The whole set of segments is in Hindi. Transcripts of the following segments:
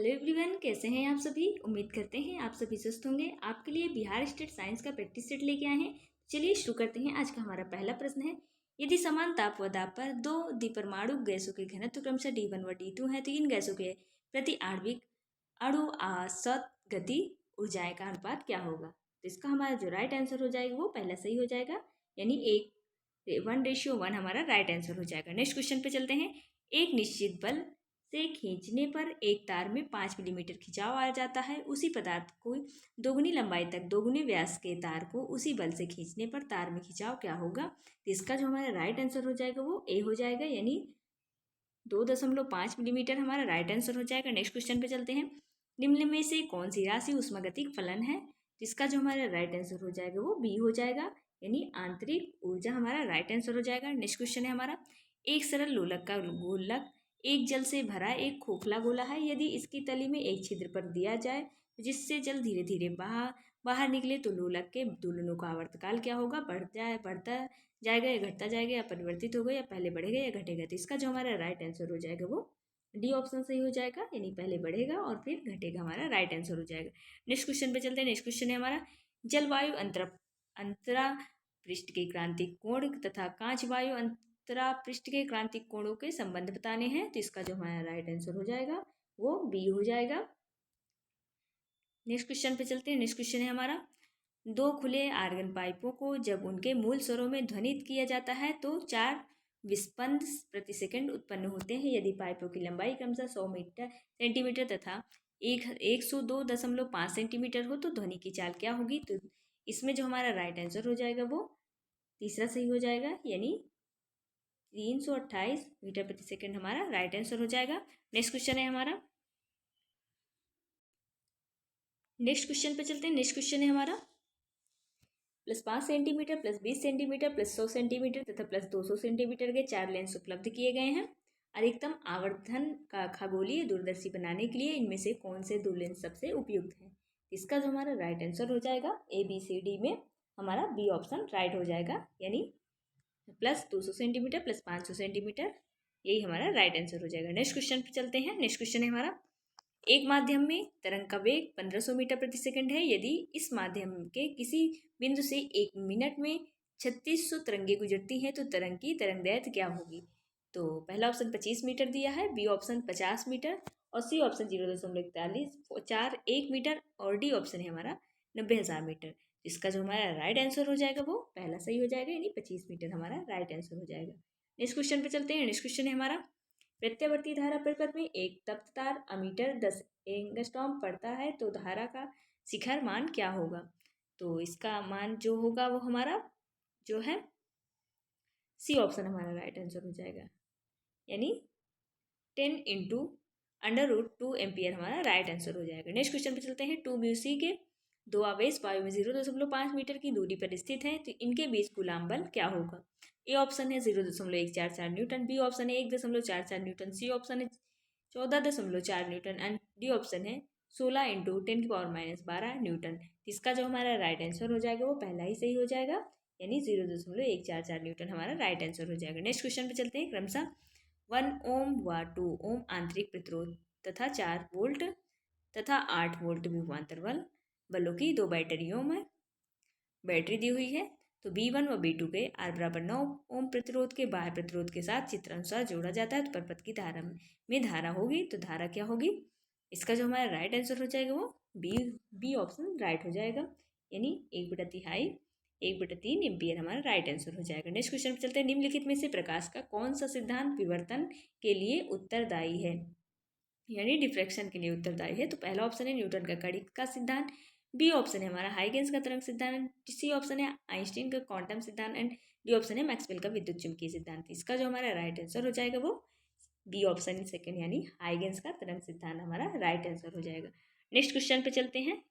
हेलो एवरीवन, कैसे हैं आप सभी। उम्मीद करते हैं आप सभी स्वस्थ होंगे। आपके लिए बिहार स्टेट साइंस का प्रैक्टिस सेट लेके आए हैं। चलिए शुरू करते हैं। आज का हमारा पहला प्रश्न है, यदि समान ताप व दाब पर दो द्विपरमाणु गैसों के घनत्व क्रमशः D1 व D2 है तो इन गैसों के प्रति आणविक अणु आसत गति ऊर्जाएं का अनुपात क्या होगा। तो इसका हमारा जो राइट आंसर हो जाएगा वो पहला सही हो जाएगा, यानी 1:1 हमारा राइट आंसर हो जाएगा। नेक्स्ट क्वेश्चन पे चलते हैं। एक निश्चित बल से खींचने पर एक तार में 5 मिलीमीटर खिंचाव आ जाता है। उसी पदार्थ को दोगुनी लंबाई तक दोगुने व्यास के तार को उसी बल से खींचने पर तार में खिंचाव क्या होगा। तो इसका जो हमारा राइट आंसर हो जाएगा वो ए हो जाएगा, यानी 2.5 मिलीमीटर हमारा राइट आंसर हो जाएगा। नेक्स्ट क्वेश्चन पे चलते हैं। निम्न में से कौन सी राशि ऊष्मागतिक फलन है। जिसका जो हमारा राइट आंसर हो जाएगा वो बी हो जाएगा, यानी आंतरिक ऊर्जा हमारा राइट आंसर हो जाएगा। नेक्स्ट क्वेश्चन है हमारा, एक सरल लोलक का गोलक एक जल से भरा एक खोखला गोला है। यदि इसकी तली में एक छिद्र पर दिया जाए जिससे जल धीरे धीरे बाहर निकले तो लोलक के दोलनों का आवर्तकाल क्या होगा। बढ़ता जाएगा या घटता जाएगा, या परिवर्तित होगा, या पहले बढ़ेगा या घटेगा। तो इसका जो हमारा राइट आंसर हो जाएगा वो डी ऑप्शन सही हो जाएगा, यानी पहले बढ़ेगा और फिर घटेगा, हमारा राइट आंसर हो जाएगा। नेक्स्ट क्वेश्चन पे चलते हैं। नेक्स्ट क्वेश्चन है हमारा, जलवायु अंतरा पृष्ठ के क्रांतिक कोण तथा कांच वायु अंतरा पृष्ठ के क्रांतिक कोणों के संबंध बताने हैं। तो इसका जो हमारा राइट आंसर हो जाएगा वो बी हो जाएगा। नेक्स्ट क्वेश्चन पे चलते हैं। नेक्स्ट क्वेश्चन है हमारा, दो खुले आर्गन पाइपों को जब उनके मूल स्वरों में ध्वनित किया जाता है तो 4 विस्पंद प्रति सेकंड उत्पन्न होते हैं। यदि पाइपों की लंबाई क्रमशः 100 सेंटीमीटर तथा 102.5 सेंटीमीटर हो तो ध्वनि की चाल क्या होगी। तो इसमें जो हमारा राइट आंसर हो जाएगा वो तीसरा सही हो जाएगा, यानी 328 मीटर प्रति सेकंड हमारा राइट आंसर हो जाएगा। नेक्स्ट क्वेश्चन है हमारा, नेक्स्ट क्वेश्चन पे चलते हैं। नेक्स्ट क्वेश्चन है हमारा, +5 सेंटीमीटर +20 सेंटीमीटर +100 सेंटीमीटर तथा +200 सेंटीमीटर के 4 लेंस उपलब्ध किए गए हैं। अधिकतम आवर्धन का खगोलीय दूरदर्शी बनाने के लिए इनमें से कौन से दो लेंस सबसे उपयुक्त हैं। इसका जो हमारा राइट आंसर हो जाएगा ABCD में हमारा बी ऑप्शन राइट हो जाएगा, यानी +200 सेंटीमीटर +500 सेंटीमीटर, यही हमारा राइट आंसर हो जाएगा। नेक्स्ट क्वेश्चन पे चलते हैं। नेक्स्ट क्वेश्चन है हमारा, एक माध्यम में तरंग का वेग 1500 मीटर प्रति सेकंड है। यदि इस माध्यम के किसी बिंदु से 1 मिनट में 3600 तरंगें गुजरती हैं तो तरंग की तरंगदैर्घ्य क्या होगी। तो पहला ऑप्शन 25 मीटर दिया है, बी ऑप्शन 50 मीटर और सी ऑप्शन 0.41 मीटर और डी ऑप्शन है हमारा 90,000 मीटर। इसका जो हमारा राइट आंसर हो जाएगा वो पहला सही हो जाएगा, यानी 25 मीटर हमारा राइट आंसर हो जाएगा। नेक्स्ट क्वेश्चन पे चलते हैं। नेक्स्ट क्वेश्चन है हमारा, प्रत्यावर्ती धारा परिपथ में एक तप्त तार अमीटर 10 एंगस्ट्रॉम पड़ता है तो धारा का शिखर मान क्या होगा। तो इसका मान जो होगा वो हमारा जो है सी ऑप्शन हमारा राइट आंसर हो जाएगा, यानी 10 × √2 एम्पियर हमारा राइट आंसर हो जाएगा। नेक्स्ट क्वेश्चन पे चलते हैं। 2 के दो आवेश वायु में 0.5 मीटर की दूरी पर स्थित हैं तो इनके बीच कूलाम बल क्या होगा। ए ऑप्शन है 0.144 न्यूटन, बी ऑप्शन है 1.44 न्यूटन, सी ऑप्शन है 14.4 न्यूटन एंड डी ऑप्शन है 16 × 10⁻12 न्यूटन। इसका जो हमारा राइट आंसर हो जाएगा वो पहला ही सही हो जाएगा, यानी 0.144 न्यूटन हमारा राइट आंसर हो जाएगा। नेक्स्ट क्वेश्चन पे चलते हैं। क्रमशः 1 ओम व 2 ओम आंतरिक प्रतिरोध तथा 4 वोल्ट तथा 8 वोल्ट विभवांतर बलों की दो बैटरियों में बैटरी दी हुई है। तो B1 व B2 के R = 9 ओम प्रतिरोध के बाह्य प्रतिरोध के साथ चित्रानुसार जोड़ा जाता है तो परिपथ की धारा में धारा होगी। तो धारा क्या होगी। इसका जो हमारा राइट आंसर हो जाएगा वो बी ऑप्शन राइट हो जाएगा, यानी 1/3 एम्पियर हमारा राइट आंसर हो जाएगा। नेक्स्ट क्वेश्चन पे चलते हैं। निम्नलिखित में से प्रकाश का कौन सा सिद्धांत विवर्तन के लिए उत्तरदायी है, यानी डिफ्रैक्शन के लिए उत्तरदायी है। तो पहला ऑप्शन है न्यूटन का कड़ी का सिद्धांत, बी ऑप्शन है हमारा हाइगेंस का तरंग सिद्धांत, सी ऑप्शन है आइंस्टीन का क्वांटम सिद्धांत एंड डी ऑप्शन है मैक्सवेल का विद्युत चुंबकीय सिद्धांत। इसका जो हमारा राइट आंसर हो जाएगा वो बी ऑप्शन सेकंड, यानी हाइगेंस का तरंग सिद्धांत हमारा राइट आंसर हो जाएगा। नेक्स्ट क्वेश्चन पे चलते हैं।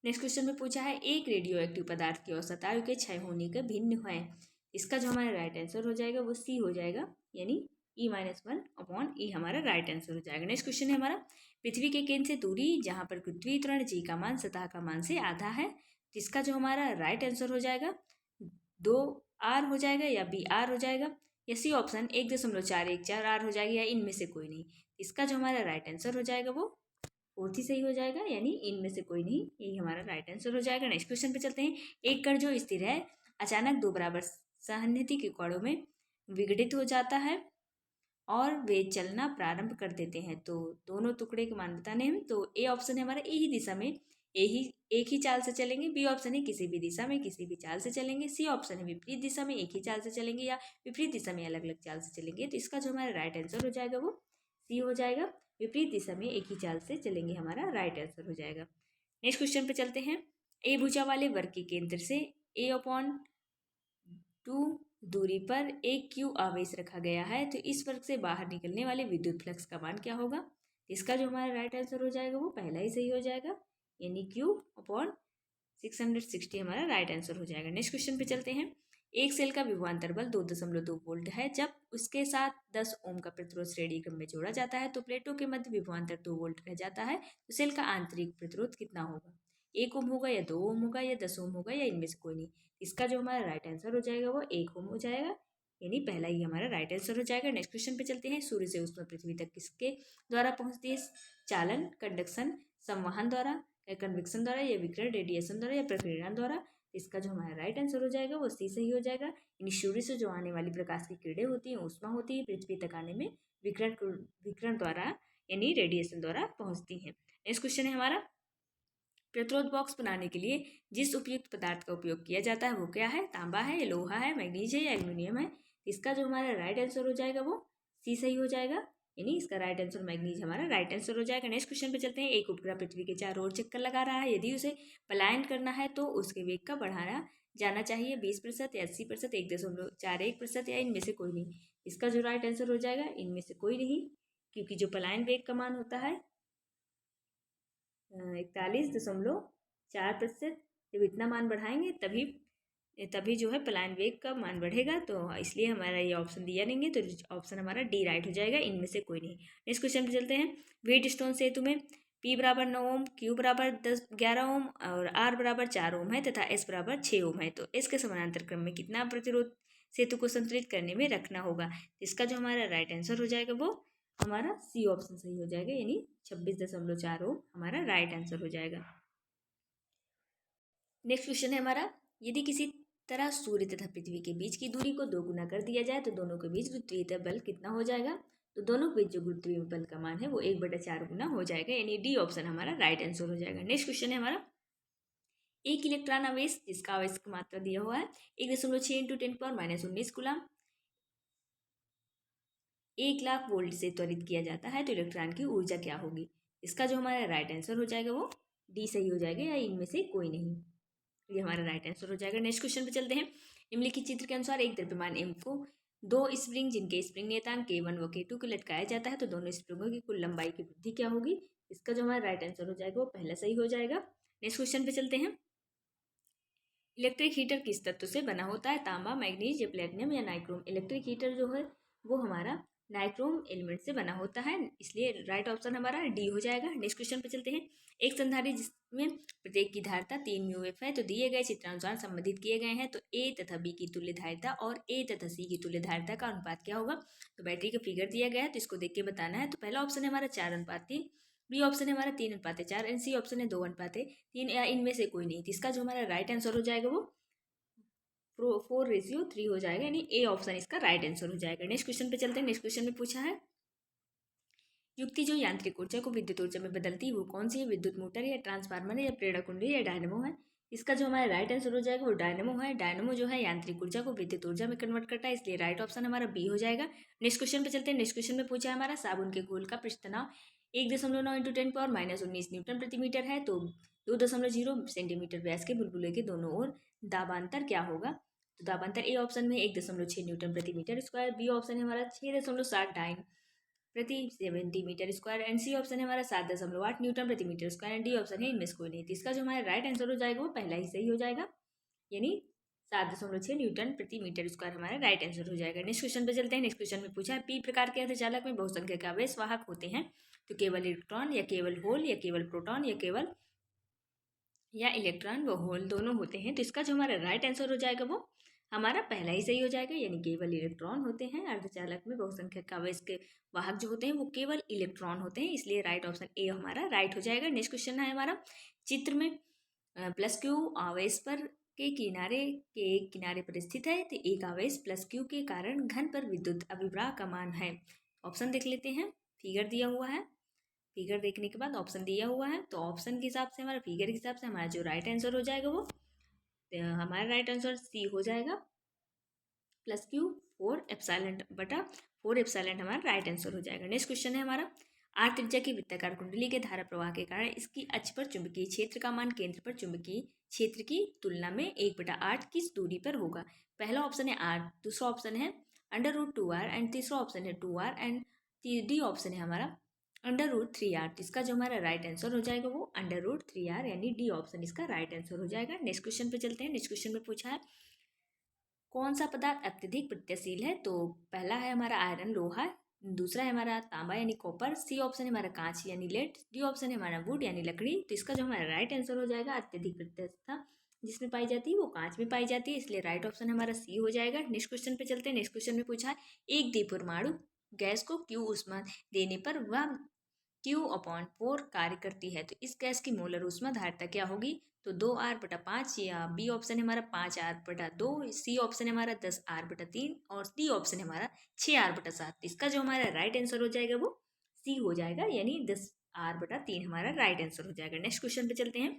नेक्स्ट क्वेश्चन में पूछा है, एक रेडियो एक्टिव पदार्थ की औसत आयु के क्षय होने के भिन्न है। इसका जो हमारा राइट आंसर हो जाएगा वो सी हो जाएगा, यानी E-1/E हमारा राइट आंसर हो जाएगा। नेक्स्ट क्वेश्चन है हमारा, पृथ्वी के केंद्र से दूरी जहां पर पृथ्वी त्वरण g का मान सतह का मान से आधा है। जिसका जो हमारा राइट आंसर हो जाएगा 2r हो जाएगा, या B r हो जाएगा, या सी ऑप्शन 1.414r हो जाएगी, या इनमें से कोई नहीं। इसका जो हमारा राइट आंसर हो जाएगा वो फोर्थ ही सही हो जाएगा, यानी इनमें से कोई नहीं, यही हमारा राइट आंसर हो जाएगा। नेक्स्ट क्वेश्चन पे चलते हैं। एक कण जो स्थिर है अचानक दो बराबर सहानुभूति के कणों में विघटित हो जाता है और वे चलना प्रारंभ कर देते हैं, तो दोनों टुकड़े के मान बताने हैं। तो ए ऑप्शन है हमारा ए ही दिशा में एक ही चाल से चलेंगे, बी ऑप्शन है किसी भी दिशा में किसी भी चाल से चलेंगे, सी ऑप्शन है विपरीत दिशा में एक ही चाल से चलेंगे या विपरीत दिशा में अलग अलग चाल से चलेंगे। तो इसका जो हमारा राइट आंसर हो जाएगा वो सी हो जाएगा, विपरीत दिशा में एक ही चाल से चलेंगे, हमारा राइट आंसर हो जाएगा। नेक्स्ट क्वेश्चन पे चलते हैं। ए भुजा वाले वर्ग के केंद्र से A/2 दूरी पर एक क्यू आवेश रखा गया है, तो इस वर्ग से बाहर निकलने वाले विद्युत फ्लक्स का मान क्या होगा। इसका जो हमारा राइट आंसर हो जाएगा वो पहला ही सही हो जाएगा, यानी Q/660 हमारा राइट आंसर हो जाएगा। नेक्स्ट क्वेश्चन पे चलते हैं। एक सेल का विभवांतर बल 2.2 वोल्ट है। जब उसके साथ 10 ओम का प्रतिरोध श्रेणी क्रम में जोड़ा जाता है तो प्लेटों के मध्य विभवांतर 2 वोल्ट रह जाता है, तो सेल का आंतरिक प्रतिरोध कितना होगा। 1 ओम होगा या 2 ओम होगा या 10 ओम होगा या इनमें से कोई नहीं। इसका जो हमारा राइट आंसर हो जाएगा वो 1 ओम हो जाएगा, यानी पहला ही हमारा राइट आंसर हो जाएगा। नेक्स्ट क्वेश्चन पे चलते हैं। सूर्य से ऊष्मा पृथ्वी तक किसके द्वारा पहुंचती है। चालन, कंडक्शन, संवहन द्वारा या कन्वेक्शन द्वारा या विकिरण रेडिएशन द्वारा या प्रकीर्णन द्वारा। इसका जो हमारा राइट आंसर हो जाएगा वो सी सही हो जाएगा, यानी सूर्य से जो आने वाली प्रकाश की किरणें होती हैं ऊष्मा होती है, पृथ्वी तक आने में विकिरण द्वारा यानी रेडिएशन द्वारा पहुंचती है। नेक्स्ट क्वेश्चन है हमारा। प्रतिरोध बॉक्स बनाने के लिए जिस उपयुक्त पदार्थ का उपयोग किया जाता है वो क्या है। तांबा है, लोहा है, मैग्नीज है या एल्यूमिनियम है। इसका जो हमारा राइट आंसर हो जाएगा वो सी सही हो जाएगा, यानी इसका राइट आंसर मैग्नीज हमारा राइट आंसर हो जाएगा। नेक्स्ट क्वेश्चन पे चलते हैं। एक उपग्रह पृथ्वी के चारों ओर चक्कर लगा रहा है, यदि उसे पलायन करना है तो उसके वेग का बढ़ाना जाना चाहिए 20% या 80%, 1.41% या इनमें से कोई नहीं। इसका जो राइट आंसर हो जाएगा इनमें से कोई नहीं, क्योंकि जो पलायन वेग का मान होता है 41.4%, जब इतना मान बढ़ाएंगे तभी जो है पलायन वेग का मान बढ़ेगा, तो इसलिए हमारा ये ऑप्शन दिया नहीं है, तो ऑप्शन हमारा डी राइट हो जाएगा, इनमें से कोई नहीं। नेक्स्ट क्वेश्चन पे चलते हैं। व्हीटस्टोन सेतु में P बराबर 9 ओम, Q बराबर 11 ओम और R बराबर 4 ओम है तथा S बराबर 6 ओम है, तो S के समानांतर क्रम में कितना प्रतिरोध सेतु को संतुलित करने में रखना होगा। इसका जो हमारा राइट आंसर हो जाएगा वो हमारा सी ऑप्शन सही हो जाएगा, यानी 26.4 ओम हमारा राइट आंसर हो जाएगा। नेक्स्ट क्वेश्चन है हमारा। यदि किसी तरह सूर्य तथा पृथ्वी के बीच की दूरी को 2 गुना कर दिया जाए तो दोनों के बीच गुरुत्वीय बल कितना हो जाएगा। तो दोनों के बीच जो गुरुत्वीय बल का मान है वो 1/4 गुना हो जाएगा, यानी डी ऑप्शन हमारा राइट आंसर हो जाएगा। नेक्स्ट क्वेश्चन है हमारा। एक इलेक्ट्रॉन आवेश जिसका आवेश की मात्रा दिया हुआ है 1.6 × 10⁻19 कूलम 1,00,000 वोल्ट से त्वरित किया जाता है, तो इलेक्ट्रॉन की ऊर्जा क्या होगी। इसका जो हमारा राइट आंसर हो जाएगा वो डी सही हो जाएगा, या इनमें से कोई नहीं, ये हमारा राइट आंसर हो जाएगा। नेक्स्ट क्वेश्चन पे चलते हैं। निम्नलिखित चित्र के अनुसार एक द्रव्यमान एम को दो स्प्रिंग जिनके स्प्रिंग नियतांक K1 व K2 को लटकाया जाता है, तो दोनों स्प्रिंगों की कुल लंबाई की वृद्धि क्या होगी। इसका जो हमारा राइट आंसर हो जाएगा वो पहला सही हो जाएगा। नेक्स्ट क्वेश्चन पे चलते हैं। इलेक्ट्रिक हीटर किस तत्व से बना होता है। तांबा, मैग्नीज या प्लेटिनम या नाइक्रोम। इलेक्ट्रिक हीटर जो है वो हमारा नाइक्रोम एलिमेंट से बना होता है, इसलिए राइट ऑप्शन हमारा डी हो जाएगा। नेक्स्ट क्वेश्चन पे चलते हैं। एक संधारित्र जिसमें प्रत्येक की धारिता 3 μF है, तो दिए गए चित्रानुसार संबंधित किए गए हैं, तो ए तथा बी की तुल्य धारिता और ए तथा सी की तुल्य धारिता का अनुपात क्या होगा। तो बैटरी का फिगर दिया गया है, तो इसको देख के बताना है। तो पहला ऑप्शन है हमारा 4:3, बी ऑप्शन है हमारा 3:4 एंड सी ऑप्शन है 2:3 या इनमें से कोई नहीं। तो इसका जो हमारा राइट आंसर हो जाएगा वो 4:3 हो जाएगा, यानी ए ऑप्शन इसका राइट आंसर हो जाएगा। नेक्स्ट क्वेश्चन पे चलते हैं। नेक्स्ट क्वेश्चन में पूछा है युक्ति जो यांत्रिक ऊर्जा को विद्युत ऊर्जा में बदलती है वो कौन सी है। विद्युत मोटर या ट्रांसफार्मर या प्रेरक कुंडली या डायनेमो है। इसका जो हमारा राइट आंसर हो जाएगा वो डायनेमो है। डायनेमो जो है यांत्रिक ऊर्जा को विद्युत ऊर्जा में कन्वर्ट करता है, इसलिए राइट ऑप्शन हमारा बी हो जाएगा। नेक्स्ट क्वेश्चन पे चलते हैं। नेक्स्ट क्वेश्चन में पूछा है हमारा साबुन के घोल का पृष्ठ तनाव 1.9 × 10⁻19 न्यूटन प्रति मीटर है, तो 2.0 सेंटीमीटर व्यास के बुलबुले के दोनों ओर दाबांतर क्या होगा। तो दाबांतर ए ऑप्शन में 1.6 न्यूटन प्रति मीटर स्क्वायर, बी ऑप्शन है हमारा 6.7 डाइन प्रति centimetre square and C option है हमारा 7.8 न्यूटन प्रति metre square and D option है इनमें से कोई नहीं। तो इसका जो हमारा राइट आंसर हो जाएगा वो पहला ही सही हो जाएगा, यानी 7.6 न्यूटन प्रति मीटर स्क्वायर हमारा राइट आंसर हो जाएगा। नेक्स्ट क्वेश्चन पे चलते हैं। नेक्स्ट क्वेश्चन में पूछा है पी प्रकार के अर्धचालक में बहुसंख्यक आवेश वाहक होते हैं, तो केवल इलेक्ट्रॉन या केवल होल या केवल प्रोटॉन या इलेक्ट्रॉन व होल दोनों होते हैं। तो इसका जो हमारा राइट आंसर हो जाएगा वो हमारा पहला ही सही हो जाएगा, यानी केवल इलेक्ट्रॉन होते हैं अर्धचालक में। बहुसंख्यक आवेश के वाहक जो होते हैं वो केवल इलेक्ट्रॉन होते हैं, इसलिए राइट ऑप्शन ए हमारा राइट हो जाएगा। नेक्स्ट क्वेश्चन है हमारा, चित्र में प्लस क्यू आवेश पर के एक किनारे पर स्थित है, तो एक आवेश प्लस क्यू के कारण घन पर विद्युत अभिप्राय का मान है। ऑप्शन देख लेते हैं, फिगर दिया हुआ है, फिगर देखने के बाद ऑप्शन दिया हुआ है, तो ऑप्शन के हिसाब से हमारा, फिगर के हिसाब से हमारा जो राइट आंसर हो जाएगा वो हमारा राइट आंसर सी हो जाएगा, प्लस क्यू 4 एप्सिलॉन हमारा राइट आंसर हो जाएगा। नेक्स्ट क्वेश्चन है हमारा, आर त्रिज्या की वृत्ताकार कुंडली के धारा प्रवाह के कारण इसकी अक्ष पर चुंबकीय क्षेत्र का मान केंद्र पर चुंबकीय क्षेत्र की तुलना में 1/8 किस दूरी पर होगा। पहला ऑप्शन है आर, दूसरा ऑप्शन है √2r एंड तीसरा ऑप्शन है 2r एंड डी ऑप्शन है हमारा √3r। इसका जो हमारा राइट आंसर हो जाएगा वो √3r, यानी डी ऑप्शन इसका राइट आंसर हो जाएगा। नेक्स्ट क्वेश्चन पे चलते हैं। नेक्स्ट क्वेश्चन में पूछा है कौन सा पदार्थ अत्यधिक प्रत्ययशील है, तो पहला है हमारा आयरन लोहा, दूसरा है हमारा तांबा यानी कॉपर, सी ऑप्शन है हमारा कांच यानी लेड, डी ऑप्शन है हमारा वुड यानी लकड़ी। तो इसका जो हमारा राइट आंसर हो जाएगा, अत्यधिक प्रत्यक्षता जिसमें पाई जाती है वो कांच में पाई जाती है, इसलिए राइट ऑप्शन हमारा सी हो जाएगा। नेक्स्ट क्वेश्चन पे चलते हैं। नेक्स्ट क्वेश्चन में पूछा है एक द्विपरमाणु गैस को क्यू ऊष्मा देने पर वह Q/4 कार्य करती है, तो इस गैस की मोलर ऊष्मा धारिता क्या होगी, तो 2r/5, या बी ऑप्शन है हमारा 5r/2, सी ऑप्शन है हमारा 10r/3 और डी ऑप्शन है हमारा 6r/7। इसका जो हमारा राइट आंसर हो जाएगा वो सी हो जाएगा, यानी 10r/3 हमारा राइट आंसर हो जाएगा। नेक्स्ट क्वेश्चन पे चलते हैं।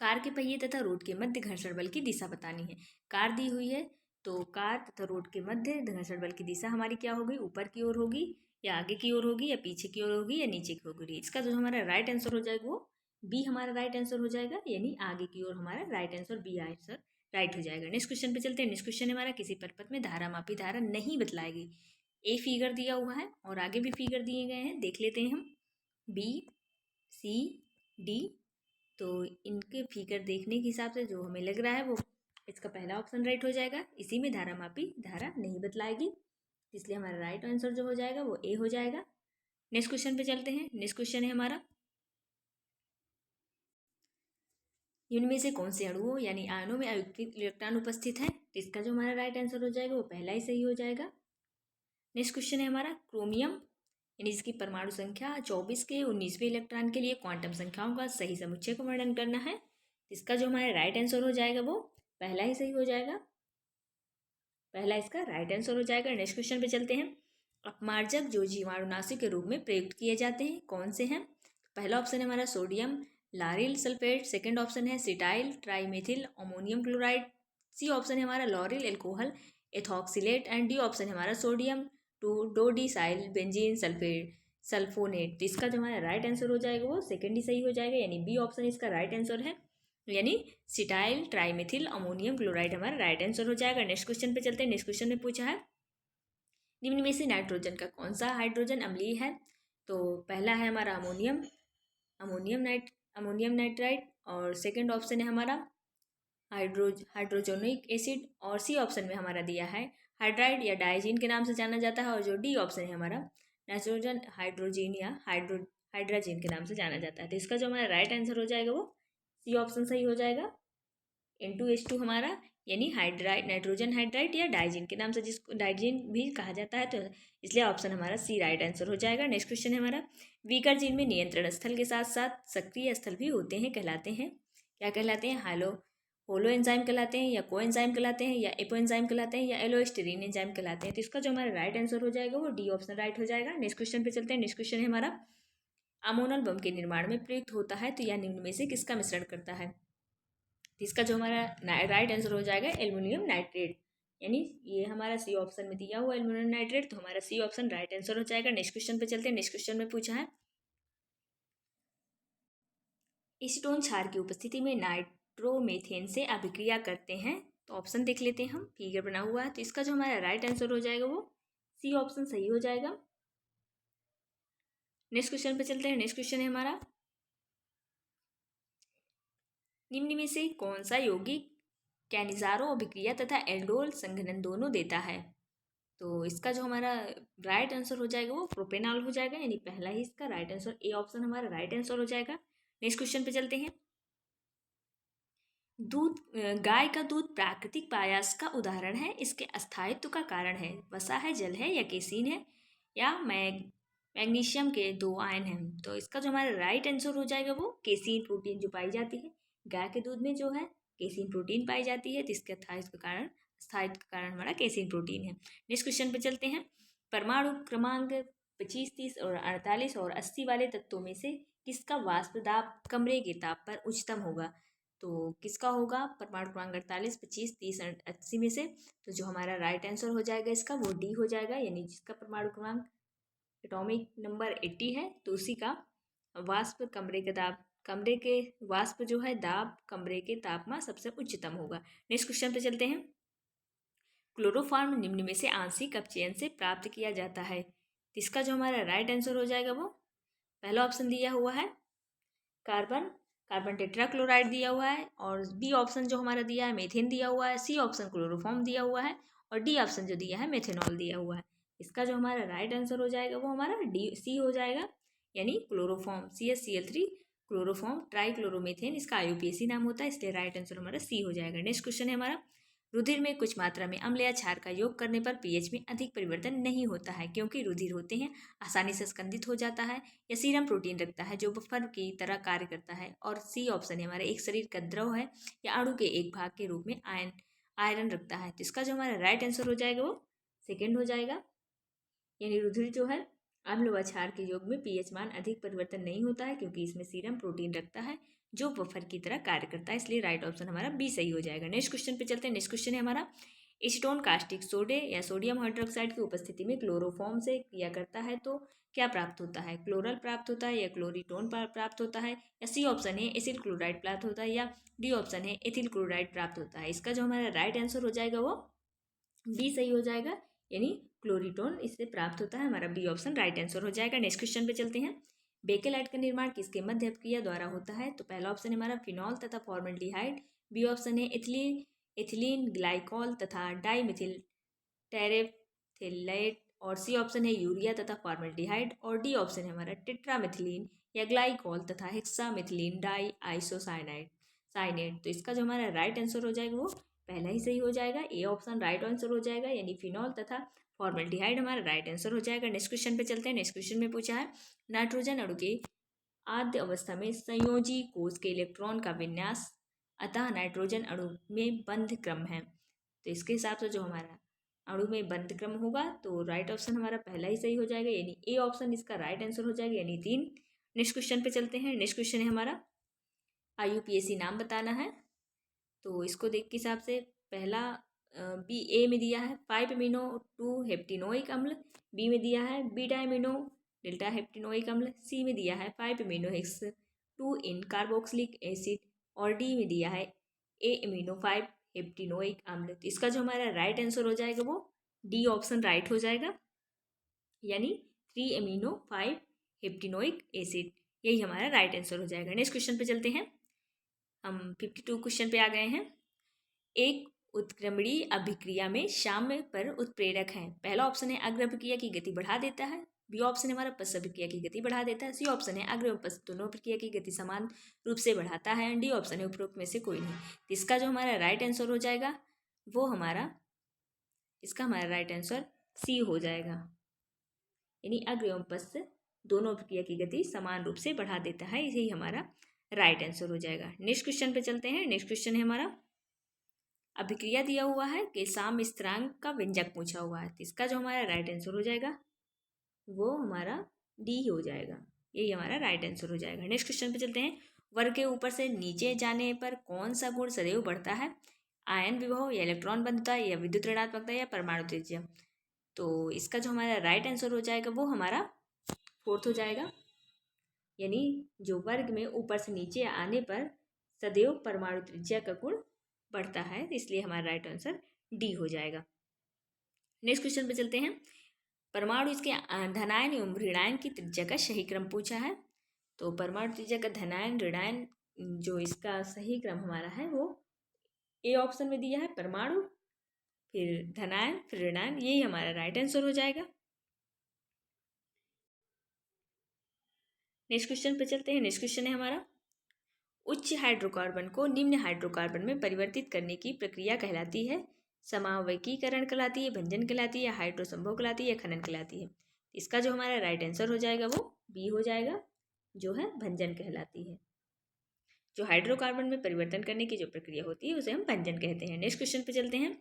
कार के पहिए तथा रोड के मध्य घर्षण बल की दिशा बतानी है। कार दी हुई है, तो कार तथा रोड के मध्य घर्षण बल की दिशा हमारी क्या होगी, ऊपर की ओर होगी या आगे की ओर होगी या पीछे की ओर होगी या नीचे की ओर होगी। इसका जो हमारा राइट आंसर हो जाएगा वो बी हमारा राइट आंसर हो जाएगा, यानी आगे की ओर हमारा right answer B answer right हो जाएगा। नेक्स्ट क्वेश्चन पे चलते हैं। नेक्स्ट क्वेश्चन हमारा किसी परिपथ में धारा मापी धारा नहीं बतलाएगी। ए फिगर दिया हुआ है और आगे भी फिगर दिए गए हैं, देख लेते हैं हम, बी सी डी। तो इनके फिगर देखने के हिसाब से जो हमें लग रहा है वो इसका पहला ऑप्शन राइट हो जाएगा, इसी में धारा मापी धारा नहीं बतलाएगी, इसलिए हमारा राइट आंसर जो हो जाएगा वो ए हो जाएगा। नेक्स्ट क्वेश्चन पे चलते हैं। नेक्स्ट क्वेश्चन है हमारा, निम्न में से कौन से अणुओं यानी आयनों में अयुक्तिक इलेक्ट्रॉन उपस्थित है, तो इसका जो हमारा राइट आंसर हो जाएगा वो पहला ही सही हो जाएगा। नेक्स्ट क्वेश्चन है हमारा क्रोमियम, यानी इसकी परमाणु संख्या 24 के 19वें इलेक्ट्रॉन के लिए क्वांटम संख्याओं का सही समुच्चय का वर्णन करना है, इसका जो हमारा राइट आंसर हो जाएगा वो पहला ही सही हो जाएगा, पहला इसका राइट आंसर हो जाएगा। नेक्स्ट क्वेश्चन पे चलते हैं। अपमार्जक जो जीवाणुनाशी के रूप में प्रयुक्त किए जाते हैं कौन से हैं, पहला ऑप्शन है हमारा sodium lauryl sulphate, second option है cetyl trimethyl ammonium chloride, C option है हमारा lauryl alcohol ethoxylate and D option है हमारा sodium dodecyl benzene sulphate sulphonate. तो इसका जो हमारा राइट आंसर हो जाएगा वो सेकंड ही सही हो जाएगा, यानी बी ऑप्शन इसका राइट आंसर है, यानी सिटाइल ट्राइमेथिल अमोनियम क्लोराइड हमारा राइट आंसर हो जाएगा। नेक्स्ट क्वेश्चन पे चलते हैं। नेक्स्ट क्वेश्चन में पूछा है निम्न में से नाइट्रोजन का कौन सा हाइड्रोजन अम्लीय है, तो पहला है हमारा अमोनियम नाइट्राइड और सेकंड ऑप्शन है हमारा हाइड्रोजोनिक एसिड और सी ऑप्शन में हमारा दिया है हाइड्राइड या डाइजीन के नाम से जाना जाता है, और जो डी ऑप्शन है हमारा नाइट्रोजन हाइड्रोजीन या हाइड्राजीन के नाम से जाना जाता है। तो इसका जो हमारा राइट आंसर हो जाएगा वो सी ऑप्शन सही हो जाएगा, N2H2 हमारा, यानी हाइड्राइड नाइट्रोजन हाइड्राइड या डाइजीन के नाम से जिसको डाइजीन भी कहा जाता है, तो इसलिए ऑप्शन हमारा सी राइट आंसर हो जाएगा। नेक्स्ट क्वेश्चन है हमारा वीकर जीन में नियंत्रण स्थल के साथ साथ सक्रिय स्थल भी होते हैं, कहलाते हैं क्या कहलाते हैं, होलो एंजाइम कहलाते हैं या को एंजाइम कहलाते हैं या एपो एंजाइम कहलाते हैं या एलोस्टेरिन एंजाइम कहलाते हैं। तो इसका जो हमारा राइट आंसर हो जाएगा वो डी ऑप्शन राइट हो जाएगा। नेक्स्ट क्वेश्चन पे चलते हैं। नेक्स्ट क्वेश्चन है हमारा आमोनल बम के निर्माण में प्रयुक्त होता है, तो यह निम्न में से किसका मिश्रण करता है, इसका जो हमारा राइट आंसर हो जाएगा एल्युमिनियम नाइट्रेट, यानी ये हमारा सी ऑप्शन में दिया हुआ एल्युमिनियम नाइट्रेट, तो हमारा सी ऑप्शन राइट आंसर हो जाएगा। नेक्स्ट क्वेश्चन पे चलते हैं। नेक्स्ट क्वेश्चन में पूछा है एसीटोन क्षार की उपस्थिति में नाइट्रोमेथेन से अभिक्रिया करते हैं, तो ऑप्शन देख लेते हैं हम, फिगर बना हुआ है, तो इसका जो हमारा राइट आंसर हो जाएगा वो सी ऑप्शन सही हो जाएगा। नेक्स्ट क्वेश्चन पे चलते हैं। नेक्स्ट क्वेश्चन है हमारा निम्न में से कौन सा यौगिक कैनिजारो अभिक्रिया तथा एल्डोल संघनन दोनों देता है, तो इसका जो हमारा राइट आंसर हो जाएगा वो प्रोपेनॉल हो जाएगा, यानी पहला ही इसका राइट आंसर ए ऑप्शन हमारा राइट आंसर हो जाएगा। नेक्स्ट क्वेश्चन पे चलते हैं। दूध गाय का दूध प्राकृतिक पायास का उदाहरण है। इसके अस्थायित्व का कारण है वसा है, जल है या केसीन है या मैग्नीशियम के दो आयन हैं। तो इसका जो हमारा राइट आंसर हो जाएगा वो केसीन प्रोटीन जो पाई जाती है गाय के दूध में, जो है केसीन प्रोटीन पाई जाती है। तो इसके अस्थायित्व का कारण हमारा केसीन प्रोटीन है। नेक्स्ट क्वेश्चन पे चलते हैं। परमाणु क्रमांक 25, 30 और 48 और 80 वाले तत्वों में से किसका वाष्प दाब कमरे के ताप पर उच्चतम होगा? तो किसका होगा परमाणु क्रमांक 48, 25, 30 और 80 में से? तो जो हमारा राइट आंसर हो जाएगा इसका वो डी हो जाएगा, यानी जिसका परमाणु क्रमांक एटॉमिक नंबर 80 है तो उसी का वाष्प कमरे के वाष्प जो है दाब कमरे के तापमान सबसे उच्चतम होगा। नेक्स्ट क्वेश्चन पे चलते हैं। क्लोरोफॉर्म निम्न में से आंशिक अपचयन से प्राप्त किया जाता है। इसका जो हमारा राइट आंसर हो जाएगा वो पहला ऑप्शन दिया हुआ है कार्बन टेट्राक्लोराइड दिया हुआ है, और बी ऑप्शन जो हमारा दिया है मेथेन दिया हुआ है, सी ऑप्शन क्लोरोफॉर्म दिया हुआ है, और डी ऑप्शन जो दिया है मेथेनॉल दिया हुआ है। इसका जो हमारा राइट आंसर हो जाएगा वो हमारा डी सी हो जाएगा, यानी chloroform CH Cl3 chloroform trichloromethane इसका IUPAC नाम होता है, इसलिए राइट आंसर हमारा सी हो जाएगा। नेक्स्ट क्वेश्चन है हमारा। रुधिर में कुछ मात्रा में अम्ल या क्षार का योग करने पर pH में अधिक परिवर्तन नहीं होता है, क्योंकि रुधिर होते हैं आसानी से स्कंदित हो जाता है या सीरम प्रोटीन रखता है जो बफर की तरह कार्य करता है, और सी ऑप्शन है हमारा एक शरीर का द्रव है या अणु के एक भाग के रूप में आयरन रखता है। तो इसका जो हमारा राइट आंसर हो जाएगा वो सेकेंड हो जाएगा, यानी रुधिर जो है अम्ल व क्षार के योग में pH मान अधिक परिवर्तन नहीं होता है, क्योंकि इसमें सीरम प्रोटीन रखता है जो बफर की तरह कार्य करता है, इसलिए राइट ऑप्शन हमारा बी सही हो जाएगा। नेक्स्ट क्वेश्चन पे चलते हैं। नेक्स्ट क्वेश्चन है हमारा। एसीटोन कास्टिक सोडे या सोडियम हाइड्रोक्साइड की उपस्थिति में क्लोरोफॉर्म से क्रिया करता है तो क्या प्राप्त होता है? क्लोरल प्राप्त होता है या क्लोरीटोन प्राप्त होता है, या सी ऑप्शन है एसिल क्लोराइड प्राप्त होता है, या डी ऑप्शन है एथिल क्लोराइड प्राप्त होता है। इसका जो हमारा राइट आंसर हो जाएगा वो बी सही हो जाएगा, यानी क्लोरीटोन इससे प्राप्त होता है। हमारा बी ऑप्शन राइट आंसर हो जाएगा। नेक्स्ट क्वेश्चन पे चलते हैं। बेकेलाइट का निर्माण किसके मध्य अपक्रिया द्वारा होता है? तो पहला ऑप्शन है हमारा फिनॉल तथा फॉर्मल्डिहाइड, बी ऑप्शन है एथिलीन ग्लाइकॉल तथा डाइमिथिल टेरेफ्थेलेट, और सी ऑप्शन है यूरिया तथा फॉर्मल्डिहाइड, और डी ऑप्शन है हमारा टेट्रामिथिलीन या ग्लाइकॉल तथा हेक्सामिथिलीन डाई साइनेट। तो इसका जो हमारा राइट आंसर हो जाएगा वो पहला ही सही हो जाएगा, ए ऑप्शन राइट आंसर हो जाएगा, यानी फिनॉल तथा फॉर्मल्डिहाइड हमारा राइट आंसर हो जाएगा। नेक्स्ट क्वेश्चन पे चलते हैं। नेक्स्ट क्वेश्चन में पूछा है नाइट्रोजन अणु के आद्य अवस्था में संयोजी कोष के इलेक्ट्रॉन का विन्यास अतः नाइट्रोजन अणु में बंध क्रम है। तो इसके हिसाब से जो हमारा अणु में बंध क्रम होगा तो राइट ऑप्शन हमारा पहला ही सही हो जाएगा, यानी ए ऑप्शन इसका राइट आंसर हो जाएगा, यानी 3। नेक्स्ट क्वेश्चन पे चलते हैं। नेक्स्ट क्वेश्चन है हमारा IUPAC नाम बताना है। तो इसको देख के हिसाब से पहला बी ए में दिया है 5-अमीनो 2 हेप्टिनोइक अम्ल, बी में दिया है बीटा-अमीनो डेल्टा हेप्टिनोइक अम्ल, सी में दिया है 5-अमीनो हेक्स 2 इन कार्बोक्सिलिक एसिड, और डी में दिया है A-अमीनो 5 हेप्टिनोइक अम्ल। तो इसका जो हमारा राइट आंसर हो जाएगा वो डी ऑप्शन राइट हो जाएगा, यानी 3-अमीनो 5 हेप्टिनोइक एसिड, यही हमारा राइट आंसर हो जाएगा। नेक्स्ट क्वेश्चन पे चलते हैं। हम 52 क्वेश्चन पे आ गए हैं। एक उत्क्रमणीय अभिक्रिया में साम्य पर उत्प्रेरक है। पहला ऑप्शन है अग्र अभिक्रिया की गति बढ़ा देता है, बी ऑप्शन है हमारा पश्च अभिक्रिया की गति बढ़ा देता है, सी ऑप्शन है अग्र एवं पश्च दोनों अभिक्रिया की गति समान रूप से बढ़ाता है, डी ऑप्शन है उपरोक्त में से कोई नहीं। तो इसका जो हमारा राइट आंसर हो जाएगा वो इसका हमारा राइट आंसर सी हो जाएगा, यानी अग्र एवं पश्च दोनों अभिक्रिया की गति समान रूप से बढ़ा देता है, यही हमारा राइट आंसर हो जाएगा। नेक्स्ट क्वेश्चन पे चलते हैं। नेक्स्ट क्वेश्चन है हमारा अभिक्रिया दिया हुआ है कि साम्य स्थिरांक का व्यंजक पूछा हुआ है। तो इसका जो हमारा राइट आंसर हो जाएगा वो हमारा डी हो जाएगा, यही हमारा राइट आंसर हो जाएगा। नेक्स्ट क्वेश्चन पे चलते हैं। वर्ग के ऊपर से नीचे जाने पर कौन सा गुण सदैव बढ़ता है? आयन विभव या इलेक्ट्रॉन बंधुता या विद्युत ऋणात्मकता या परमाणु त्रिज्या। तो इसका जो हमारा राइट आंसर हो जाएगा वो हमारा फोर्थ हो जाएगा, यानी जो वर्ग में ऊपर से नीचे आने पर सदैव परमाणु त्रिज्या का गुण बढ़ता है, इसलिए हमारा राइट आंसर डी हो जाएगा। नेक्स्ट क्वेश्चन पे चलते हैं। परमाणु इसके धनायन एवं ऋणायन की त्रिज्या का सही क्रम पूछा है। तो परमाणु त्रिज्या का धनायन ऋणायन जो इसका सही क्रम हमारा है वो ए ऑप्शन में दिया है, परमाणु फिर धनायन फिर ऋणायन, यही हमारा राइट आंसर हो जाएगा। नेक्स्ट क्वेश्चन पे चलते हैं। नेक्स्ट क्वेश्चन है हमारा उच्च हाइड्रोकार्बन को निम्न हाइड्रोकार्बन में परिवर्तित करने की प्रक्रिया कहलाती है। समावयकीकरण कहलाती है, भंजन कहलाती है, या हाइड्रोसंभव कहलाती है, या खनन कहलाती है। इसका जो हमारा राइट आंसर हो जाएगा वो बी हो जाएगा, जो है भंजन कहलाती है। जो हाइड्रोकार्बन में परिवर्तन करने की जो प्रक्रिया होती है उसे हम भंजन कहते हैं। नेक्स्ट क्वेश्चन पे चलते हैं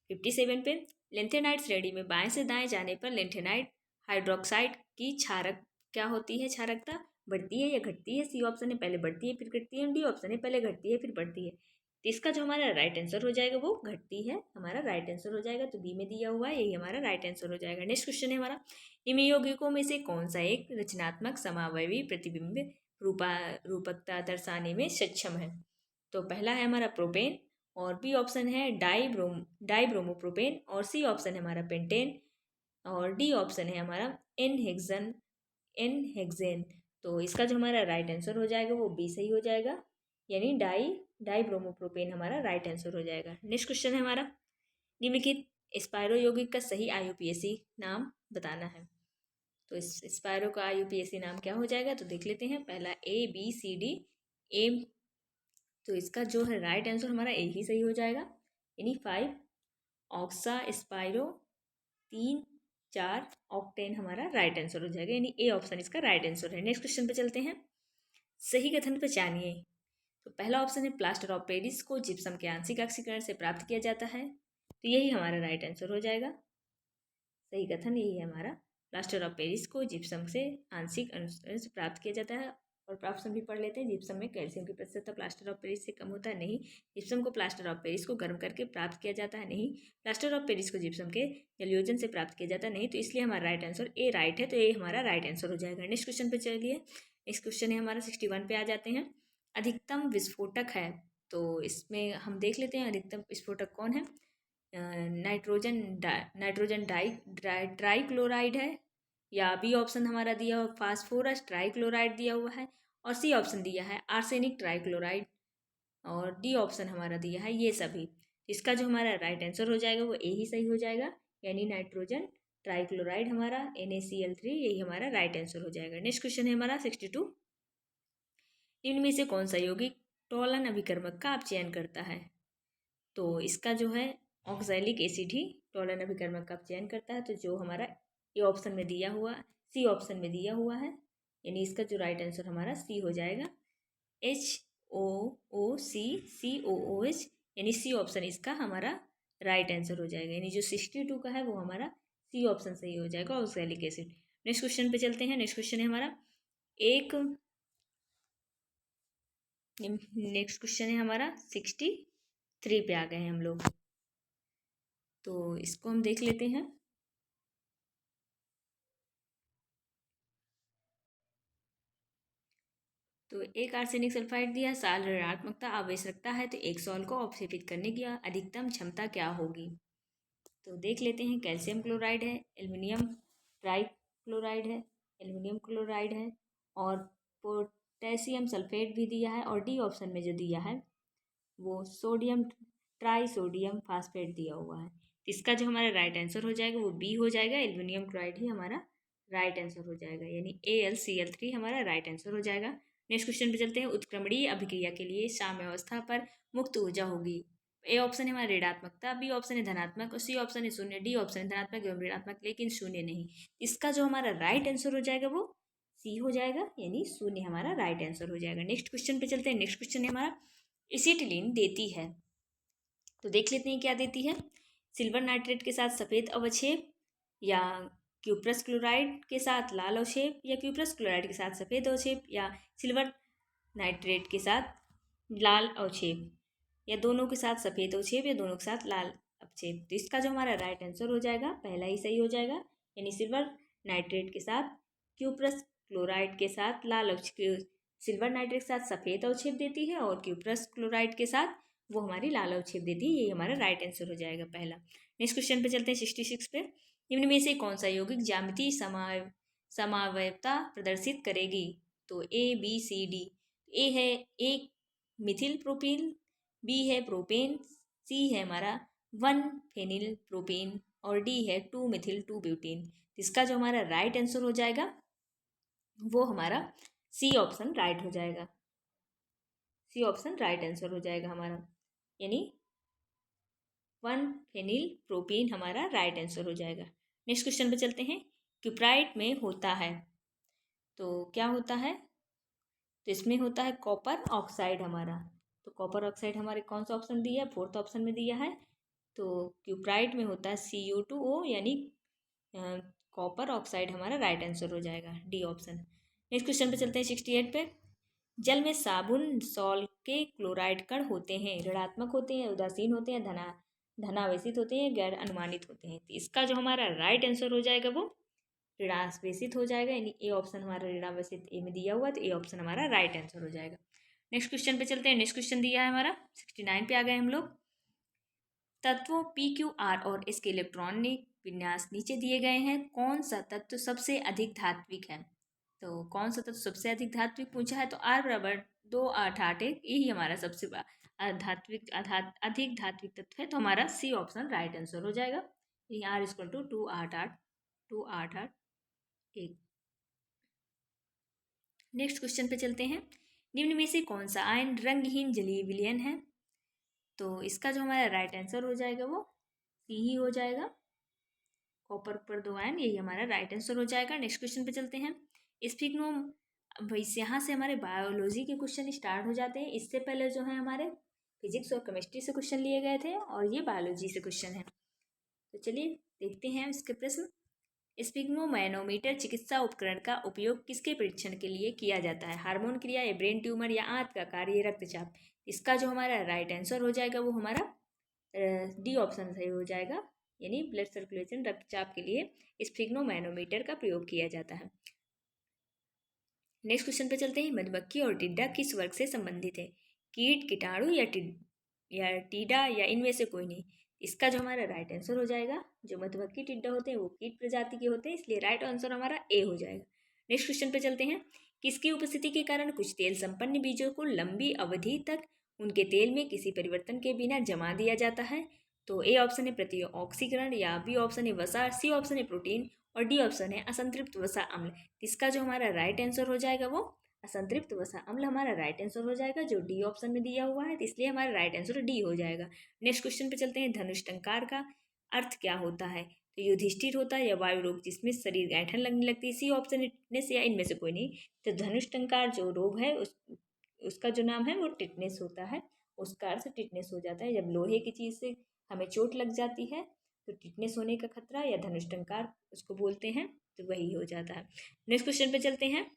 57 पे। लेंथेनाइट श्रेणी में बाएं से दाएं जाने पर लेंथेनाइट हाइड्रोक्साइड की क्षारक क्या होती है, क्षारकता बढ़ती है या घटती है? सी ऑप्शन है पहले बढ़ती है फिर घटती है, डी ऑप्शन है पहले घटती है फिर बढ़ती है। तो इसका जो हमारा राइट आंसर हो जाएगा वो घटती है, हमारा राइट आंसर हो जाएगा। तो बी में दिया हुआ है, यही हमारा राइट आंसर हो जाएगा। नेक्स्ट क्वेश्चन है हमारा, निम्न यौगिकों में से कौन सा एक रचनात्मक समावयवी प्रतिबिंब रूपकता दर्शाने में सक्षम है? तो पहला है हमारा प्रोपेन, और बी ऑप्शन है डाइब्रोमोप्रोपेन, और सी ऑप्शन है हमारा पेंटेन, और डी ऑप्शन है हमारा एनहेक्सेन। तो इसका जो हमारा राइट आंसर हो जाएगा वो बी सही हो जाएगा, यानी डाइब्रोमोप्रोपेन हमारा राइट आंसर हो जाएगा। नेक्स्ट क्वेश्चन है हमारा, निम्नलिखित स्पायरो यौगिक का सही आईयूपीएसी नाम बताना है। तो इस स्पायरो का आईयूपीएसी नाम क्या हो जाएगा, तो देख लेते हैं। पहला ABCD ए, तो इसका जो है राइट आंसर हमारा ए ही सही हो जाएगा, यानी 5 ऑक्सा स्पायरो, 3 4 ऑक्टेन हमारा राइट आंसर हो जाएगा, यानी ए ऑप्शन इसका राइट आंसर है। नेक्स्ट क्वेश्चन पे चलते हैं, सही कथन पहचानिए। तो पहला ऑप्शन है प्लास्टर ऑफ पेरिस को जिप्सम के आंशिक ऑक्सीकरण से प्राप्त किया जाता है, तो यही हमारा राइट आंसर हो जाएगा। सही कथन यही है हमारा, प्लास्टर ऑफ पेरिस को जिप्सम से आंशिक अनुसरण से प्राप्त किया जाता है। और ऑप्शन भी पढ़ लेते हैं, जिप्सम में कैल्शियम की प्रतिशतता प्लास्टर ऑफ पेरिस से कम होता है, नहीं। जिप्सम को प्लास्टर ऑफ पेरिस को गर्म करके प्राप्त किया जाता है, नहीं। प्लास्टर ऑफ पेरिस को जिप्सम के जलयोजन से प्राप्त किया जाता है, नहीं। तो इसलिए हमारा राइट आंसर ए राइट है, तो ये हमारा राइट आंसर हो जाएगा। नेक्स्ट क्वेश्चन पे चलिए, नेक्स्ट क्वेश्चन है हमारा 61 पे आ जाते हैं। अधिकतम विस्फोटक है, तो इसमें हम देख लेते हैं अधिकतम विस्फोटक कौन है। नाइट्रोजन ट्राइक्लोराइड है, या बी ऑप्शन हमारा दिया हुआ फास्फोरस ट्राइक्लोराइड दिया हुआ है, और सी ऑप्शन दिया है आर्सेनिक ट्राइक्लोराइड, और डी ऑप्शन हमारा दिया है ये सभी। इसका जो हमारा राइट आंसर हो जाएगा वो ए ही सही हो जाएगा, यानी नाइट्रोजन ट्राइक्लोराइड हमारा NaCl3 यही हमारा राइट आंसर हो जाएगा। नेक्स्ट क्वेश्चन है हमारा 62, निम्न में से कौन सा यौगिक टोलन अभिकर्मक का अपचयन करता है? तो इसका जो है ऑक्सैलिक एसिड ही टोलन अभिकर्मक का अपचयन करता है, तो जो हमारा ए ऑप्शन में दिया हुआ, सी ऑप्शन में दिया हुआ है, यानी इसका जो राइट आंसर हमारा सी हो जाएगा, HOOCCOOH, यानी सी ऑप्शन इसका हमारा राइट आंसर हो जाएगा, यानी जो 62 का है वो हमारा सी ऑप्शन सही हो जाएगा, ऑक्सैलिक एसिड। नेक्स्ट क्वेश्चन पे चलते हैं, नेक्स्ट क्वेश्चन है हमारा नेक्स्ट क्वेश्चन है हमारा 63 पे आ गए हैं हम लोग, तो इसको हम देख लेते हैं। तो एक आर्सेनिक सल्फाइड दिया, साल ऋणात्मकता आवेश रखता है, तो एक सॉल को अवक्षेपित करने की अधिकतम क्षमता क्या होगी? तो देख लेते हैं, कैल्शियम क्लोराइड है, एल्युमिनियम ट्राइक्लोराइड है, एल्युमिनियम क्लोराइड है, और पोटेशियम सल्फेट भी दिया है, और डी ऑप्शन में जो दिया है वो सोडियम ट्राइसोडियम फास्फेट दिया हुआ है। इसका जो हमारा राइट आंसर हो जाएगा वो बी हो जाएगा, एल्युमिनियम क्लोराइड ही हमारा राइट आंसर हो जाएगा, यानी AlCl3 हमारा राइट आंसर हो जाएगा। नेक्स्ट क्वेश्चन पे चलते हैं, उत्क्रमणीय अभिक्रिया के लिए साम्यावस्था पर मुक्त ऊर्जा होगी। ए ऑप्शन है हमारा ऋणात्मकता, बी ऑप्शन है धनात्मक, और सी ऑप्शन है शून्य, डी ऑप्शन है धनात्मक एवं ऋणात्मक लेकिन शून्य नहीं। इसका जो हमारा राइट आंसर हो जाएगा वो सी हो जाएगा, यानी शून्य हमारा राइट आंसर हो जाएगा। नेक्स्ट क्वेश्चन पे चलते हैं, नेक्स्ट क्वेश्चन है हमारा एसिटिलीन देती है, तो देख लेते हैं क्या देती है। सिल्वर नाइट्रेट के साथ सफ़ेद अवक्षेप, या क्यूप्रस क्लोराइड के साथ लाल अवक्षेप, या क्यूप्रस क्लोराइड के साथ सफ़ेद अवक्षेप, या सिल्वर नाइट्रेट के साथ लाल अवक्षेप, या दोनों के साथ सफ़ेद अवक्षेप, या दोनों के साथ लाल अवक्षेप। तो इसका जो हमारा राइट आंसर हो जाएगा पहला ही सही हो जाएगा, यानी सिल्वर नाइट्रेट के साथ क्यूप्रस क्लोराइड के साथ लाल अवक्षेप, सिल्वर नाइट्रेट के साथ सफ़ेद अवक्षेप देती है, और क्यूप्रस क्लोराइड के साथ वो हमारी लाल अवक्षेप देती है, यही हमारा राइट आंसर हो जाएगा पहला। नेक्स्ट क्वेश्चन पे चलते हैं 66 पे, निम्न में से कौन सा यौगिक ज्यामितीय समावयवता प्रदर्शित करेगी? तो ABCD, ए है एक मिथिल प्रोपीन, बी है प्रोपेन, सी है हमारा 1 फेनिल प्रोपेन, और डी है 2 मिथिल 2 ब्यूटेन। इसका जो हमारा राइट आंसर हो जाएगा वो हमारा सी ऑप्शन राइट हो जाएगा। सी ऑप्शन राइट आंसर हो जाएगा हमारा, यानी 1-फेनिल प्रोपीन हमारा राइट आंसर हो जाएगा। नेक्स्ट क्वेश्चन पे चलते हैं। क्यूप्राइट में होता है, तो क्या होता है, तो इसमें होता है कॉपर ऑक्साइड हमारा। तो कॉपर ऑक्साइड हमारे कौन सा ऑप्शन दिया है, फोर्थ ऑप्शन में दिया है। तो क्यूप्राइट में होता है CO2O, यानी कॉपर ऑक्साइड हमारा राइट आंसर हो जाएगा, डी ऑप्शन। नेक्स्ट क्वेश्चन पे चलते हैं 68 पे। जल में साबुन सॉल्ट के क्लोराइड कण होते हैं, ऋणात्मक होते हैं, उदासीन होते हैं, धनावेशित होते हैं, गैर अनुमानित होते हैं। तो इसका जो हमारा राइट आंसर हो जाएगा वो ऋणावेशित हो जाएगा, यानी ए ऑप्शन हमारा ऋणावेशित ए में दिया हुआ, तो ए ऑप्शन हमारा राइट आंसर हो जाएगा। नेक्स्ट क्वेश्चन पे चलते हैं। नेक्स्ट क्वेश्चन दिया है हमारा 69 पे आ गए हम लोग। तत्वों PQR और इसके इलेक्ट्रॉनिक विन्यास नीचे दिए गए हैं, कौन सा तत्व सबसे अधिक धात्विक है। तो कौन सा तत्व सबसे अधिक धात्विक पूछा है, तो R बराबर 2 8 8 1, यही हमारा सबसे अधिक धात्विक तत्व है। तो हमारा सी ऑप्शन राइट आंसर हो जाएगा, यही R equal to 2 8 8 2 8 8 1। Next question पे चलते हैं। निम्न में से कौन सा आयन रंगहीन जलीय विलयन है, तो इसका जो हमारा राइट आंसर हो जाएगा वो सी ही हो जाएगा, कॉपर पर 2 आयन, यही हमारा राइट आंसर हो जाएगा। नेक्स्ट क्वेश्चन पे चलते हैं। स्पिग्नो, भाई यहाँ से हमारे बायोलॉजी के क्वेश्चन स्टार्ट हो जाते हैं। इससे पहले जो है हमारे फिजिक्स और केमिस्ट्री से क्वेश्चन लिए गए थे, और ये बायोलॉजी से क्वेश्चन है। तो चलिए देखते हैं इसके प्रश्न। स्पिग्नोमैनोमीटर चिकित्सा उपकरण का उपयोग किसके परीक्षण के लिए किया जाता है, हार्मोन क्रिया या ब्रेन ट्यूमर या आंत का कार्य, रक्तचाप। इसका जो हमारा राइट आंसर हो जाएगा वो हमारा डी ऑप्शन सही हो जाएगा, यानी ब्लड सर्कुलेशन, रक्तचाप के लिए स्पिग्नोमैनोमीटर का प्रयोग किया जाता है। नेक्स्ट क्वेश्चन पे चलते हैं। मधुमक्खी और टिड्डा किस वर्ग से संबंधित है, कीट, कीटाणु या टीडा या इनमें से कोई नहीं। इसका जो हमारा राइट आंसर हो जाएगा, जो मधुमक्खी टिड्डा होते हैं वो कीट प्रजाति के होते हैं, इसलिए राइट आंसर हमारा ए हो जाएगा। नेक्स्ट क्वेश्चन पे चलते हैं। किसकी उपस्थिति के कारण कुछ तेल संपन्न बीजों को लंबी अवधि तक उनके तेल में किसी परिवर्तन के बिना जमा दिया जाता है, तो ए ऑप्शन है प्रति ऑक्सीकरण, या बी ऑप्शन है वसा, सी ऑप्शन है प्रोटीन, और डी ऑप्शन है असंतृप्त वसा अम्ल। इसका जो हमारा राइट आंसर हो जाएगा वो असंतृप्त वसा अम्ल हमारा राइट आंसर हो जाएगा, जो डी ऑप्शन में दिया हुआ है, तो इसलिए हमारा राइट आंसर डी हो जाएगा। नेक्स्ट क्वेश्चन पे चलते हैं। धनुष टंकार का अर्थ क्या होता है, तो युधिष्ठिर होता है, या वायु रोग जिसमें शरीर गैठन लगने लगती है, सी ऑप्शन है टिटनेस, या इनमें से कोई नहीं। तो धनुष टंकार जो रोग है उसका जो नाम है वो टिटनेस होता है, उसका अर्थ टिटनेस हो जाता है। जब लोहे की चीज़ से हमें चोट लग जाती है तो टिटनेस होने का खतरा या धनुष टंकार उसको बोलते हैं, तो वही हो जाता है। नेक्स्ट क्वेश्चन पे चलते हैं।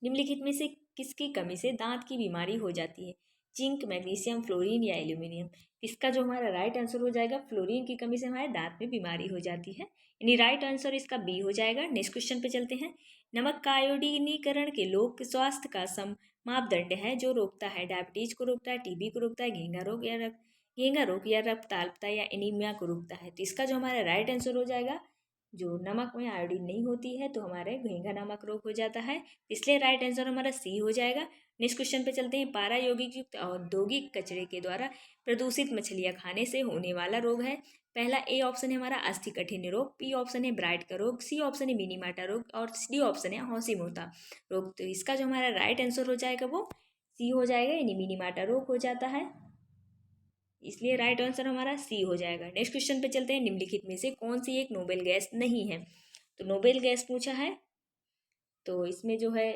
निम्नलिखित में से किसकी कमी से दांत की बीमारी हो जाती है, जिंक, मैग्नीशियम, फ्लोरीन या एल्यूमिनियम। इसका जो हमारा राइट आंसर हो जाएगा, फ्लोरीन की कमी से हमारे दांत में बीमारी हो जाती है, यानी राइट आंसर इसका बी हो जाएगा। नेक्स्ट क्वेश्चन पे चलते हैं। नमक का आयोडीनीकरण के लोक स्वास्थ्य का सम मापदंड है जो रोकता है, डायबिटीज को रोकता है, टीबी को रोकता है, घेंगा रोग या रक्तअल्पता या एनीमिया को रोकता है। तो इसका जो हमारा राइट आंसर हो जाएगा, जो नमक में आयोडीन नहीं होती है तो हमारे घेंगा नमक रोग हो जाता है, इसलिए राइट आंसर हमारा सी हो जाएगा। नेक्स्ट क्वेश्चन पे चलते हैं। पारा यौगिक युक्त औद्योगिक कचरे के द्वारा प्रदूषित मछलियाँ खाने से होने वाला रोग है। पहला ए ऑप्शन है हमारा अस्थि कठिन रोग, बी ऑप्शन है ब्राइट का रोग, सी ऑप्शन है मिनीमाटा रोग, और डी ऑप्शन है हॉसिमोटा रोग। तो इसका जो हमारा राइट आंसर हो जाएगा वो सी हो जाएगा, यानी मिनीमाटा रोग हो जाता है, इसलिए राइट आंसर हमारा सी हो जाएगा। नेक्स्ट क्वेश्चन पे चलते हैं। निम्नलिखित में से कौन सी एक नोबेल गैस नहीं है, तो नोबेल गैस पूछा है, तो इसमें जो है